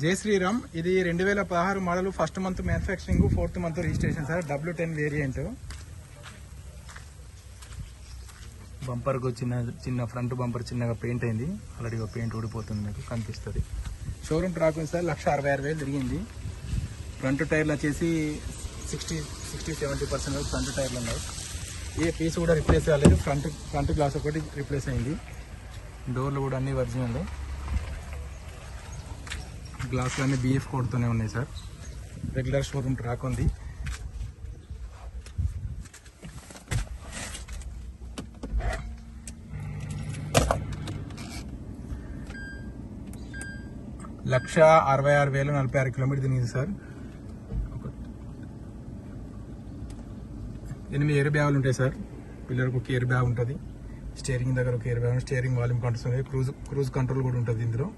జై శ్రీరామ్. ఇది 2016 model, first month manufacturing, 4th month registration sir. W10 variant. బంపర్కు చిన్న ఫ్రంట్ బంపర్ చిన్నగా పెయింట్ అయింది. ఆల్రెడీ పెయింట్ ఊడిపోతుంది, మీకు కనిపిస్తుంది. షోరూమ్ ట్రాక్ ఉంది సార్. 1,66,000 తిరిగింది. ఫ్రంట్ టైర్లు వచ్చేసి 60-70% వరకు ఫ్రంట్ టైర్లు ఉన్నాయి. ఏ పీస్ కూడా రిప్లేస్ కాలేదు. ఫ్రంట్ గ్లాస్ ఒకటి రిప్లేస్ అయింది. డోర్లు కూడా అన్ని ఒరిజినల్. గ్లాసులు అన్నీ BF కోడ్తోనే ఉన్నాయి సార్. రెగ్యులర్ షోరూమ్ ట్రాక్ ఉంది. ₹1,66,046 కిలోమీటర్ తిరిగింది సార్. 8 ఎయిర్ బ్యాగులు ఉంటాయి సార్. పిల్లర్కి ఒక ఎయిర్ బ్యాగ్ ఉంటుంది. స్టీరింగ్ దగ్గర ఒక air bag, steering volume controls ఉన్నాయి. క్రూజ్ కంట్రోల్ కూడా ఉంటుంది. ఇందులో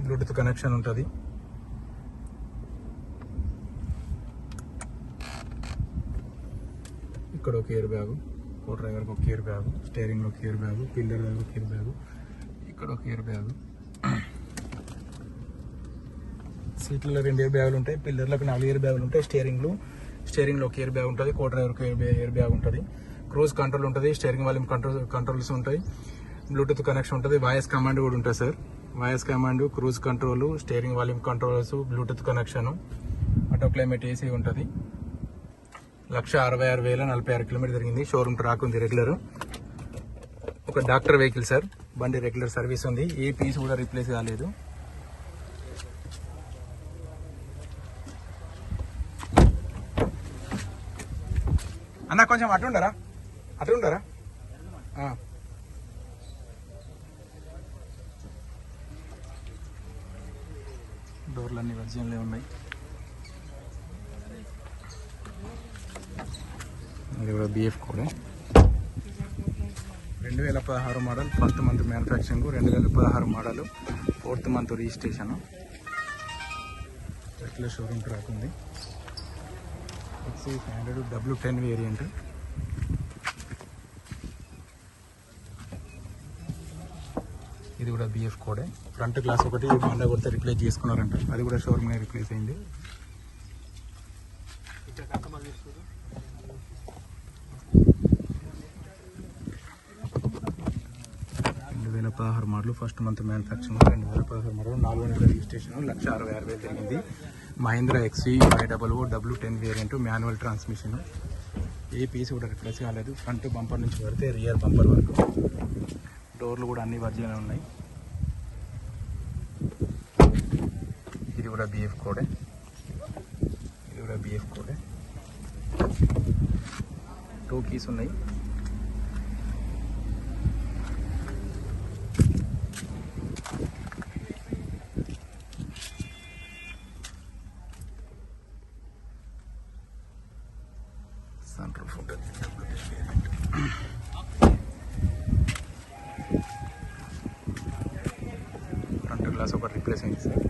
బ్లూటూత్ కనెక్షన్ ఉంటుంది. ఇక్కడ ఒక ఎయిర్ బ్యాగు, కో డ్రైవర్కి ఒక ఎయిర్ బ్యాగు, స్టీరింగ్లో ఒక ఎయిర్ బ్యాగు, పిల్లర్ దగ్గర ఒక ఎయిర్ బ్యాగు, ఇక్కడ ఒక ఎయిర్ బ్యాగు. సీట్లలో 2 ఎయిర్ బ్యాగులు ఉంటాయి. పిల్లర్లకు 4 ఎయిర్ బ్యాగులు ఉంటాయి. స్టీరింగ్లో ఒక ఎయిర్ బ్యాగ్ ఉంటుంది. కో డ్రైవర్కి ఎయిర్ బ్యాగ్ ఉంటుంది. క్రూజ్ కంట్రోల్ ఉంటుంది. స్టీరింగ్ వాల్యూమ్ కంట్రోల్స్ ఉంటాయి. బ్లూటూత్ కనెక్షన్ ఉంటుంది. వాయిస్ కమాండ్ కూడా ఉంటుంది sir. Voice command, cruise control, steering volume controls, Bluetooth connection, auto climate AC ఉంటుంది. 1,66,046 కిలోమీటర్ జరిగింది. షోరూమ్ ట్రాక్ ఉంది రెగ్యులర్. ఒక డాక్టర్ వెహికల్ సార్. బండి రెగ్యులర్ సర్వీస్ ఉంది. ఏ పీస్ కూడా రిప్లేస్ కాలేదు. అన్న కొంచెం అటు ఉండరా. డోర్లు అన్ని వర్జిన్లే ఉన్నాయి. ఇది కూడా BF code. 2016 model, first month manufacturing. 2016 model, 4th month registration. ఇట్లా షోరూమ్ ట్రాక్ ఉంది. XC500 W10 variant. ఇది కూడా BF కోడే. ఫ్రంట్ గ్లాస్ ఒకటి బండ కొడితే రిప్లేస్ చేసుకున్నారంట. అది కూడా షోరూమ్నే రిప్లేస్ అయింది. 2016 model, first month manufacturing. 2016 model, 4 నెలల రిజిస్ట్రేషన్. 1,66,000 తిరిగింది. Mahindra XV500 W10 variant, manual transmission. ఏ పీస్ కూడా రిప్లేస్ కాలేదు. ఫ్రంట్ బంపర్ నుంచి పడితే రియర్ బంపర్ వరకు. డోర్లు కూడా అన్ని వర్జినల్ ఉన్నాయి. ఇది కూడా BF కోడే. 2 కీస్ ఉన్నాయి. సన్ రూఫ్ ఉంటుంది. ఫ్రంట్ గ్లాస్ ఒకటి రిప్లేస్ అయింది సార్.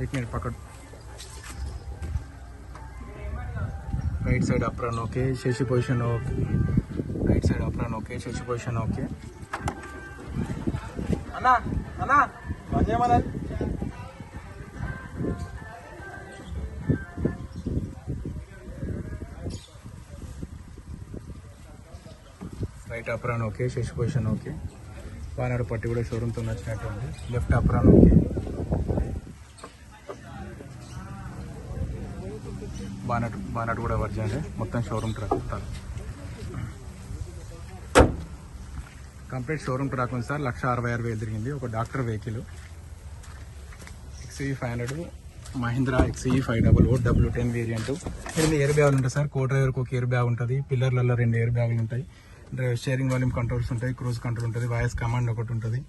एक मिनट पकड़. Right side apron okay, chassis position okay. Right side apron okay, chassis position okay. अन्ना बंद मन. Right apron okay, chassis position okay. वानर पट्टी కూడా షోరూమ్ తో నచ్చినట్టుంది. Left apron okay. బానట్ కూడా వర్జన్. మొత్తం showroom track complete showroom track ఉంది సార్. 1,66,000 తిరిగింది. ఒక doctor vehicle XV500 Mahindra XV500 W10 variant. 2 air బ్యాగులు ఉంటాయి సార్. కో డ్రైవర్కి ఒక ఎయిర్ బ్యాగ్ ఉంటుంది. పిల్లర్లలో 2 ఎయిర్ బ్యాగులు ఉంటాయి. స్టీరింగ్ వాల్యూమ్ కంట్రోల్స్ ఉంటాయి. క్రూజ్ కంట్రోల్ ఉంటుంది. వాయిస్ కమాండ్ ఒకటి ఉంటుంది.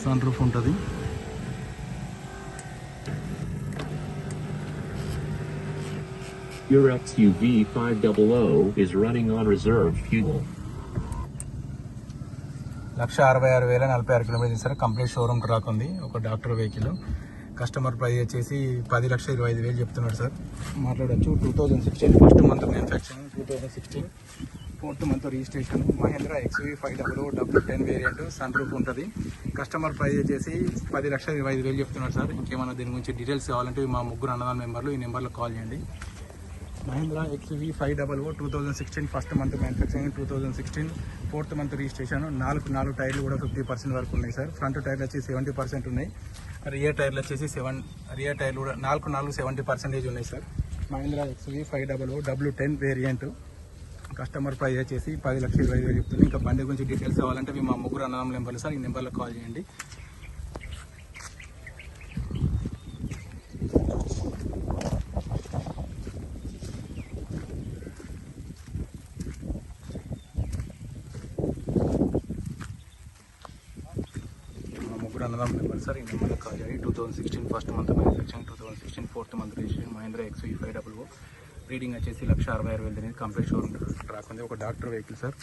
సన్ రూఫ్ ఉంటుంది. Your XUV 500 is running on reserve fuel. 1,66,046 కిలోమీటర్లు సార్. కంప్లీట్ షోరూమ్ ట్రాక్ ఉంది. ఒక డాక్టర్ వెహికల్. కస్టమర్ ప్రైస్ వచ్చేసి 10,25,000 చెప్తున్నాడు సార్. మాట్లాడచ్చు. 2016 first month manufacturing, 2016 4th month registration. Mahindra XUV 500 W10 variant, sun roof ఉంటుంది. కస్టమర్ ప్రైస్ వచ్చేసి 10,25,000 చెప్తున్నాడు సార్. ఇంకేమైనా దీని గురించి డీటెయిల్స్ కావాలంటే మా ముగ్గురు అన్నదాని మెంబర్లు ఈ నెంబర్లో కాల్ చేయండి. Mahindra XUV 500 2016 first month manufacturing, 2016 4th month registration. 4 టైర్లు కూడా 50% వరకు ఉన్నాయి సార్. ఫ్రంట్ టైర్లు వచ్చి 70% ఉన్నాయి. రియర్ టైర్లు వచ్చేసి రియర్ టైర్లు కూడా 4 70% ఉన్నాయి sir. Mahindra XUV 500 W10 variant. Customer price వచ్చేసి 10,25,000 చెప్తుంది. ఇంకా బండి గురించి డీటెయిల్స్ కావాలంటే మా ముగ్గురు అన్నదమ్ముల నెంబర్లు సార్. ఈ నెంబర్లో కాల్ చేయండి. అన్నదమ్ముల నెంబర్ సార్. ఈ నెంబర్లో కాల్ చేయండి. 2016 first month manufacturing, 2016 4th month registration. Mahindra XUV 500 reading వచ్చేసి 1,66,000 తినేది. కంప్లీట్ షోరూమ్ ట్రాక్ ఉంది. ఒక doctor vehicle sir.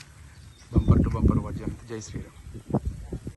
Bumper to bumper version. Jai Sriram.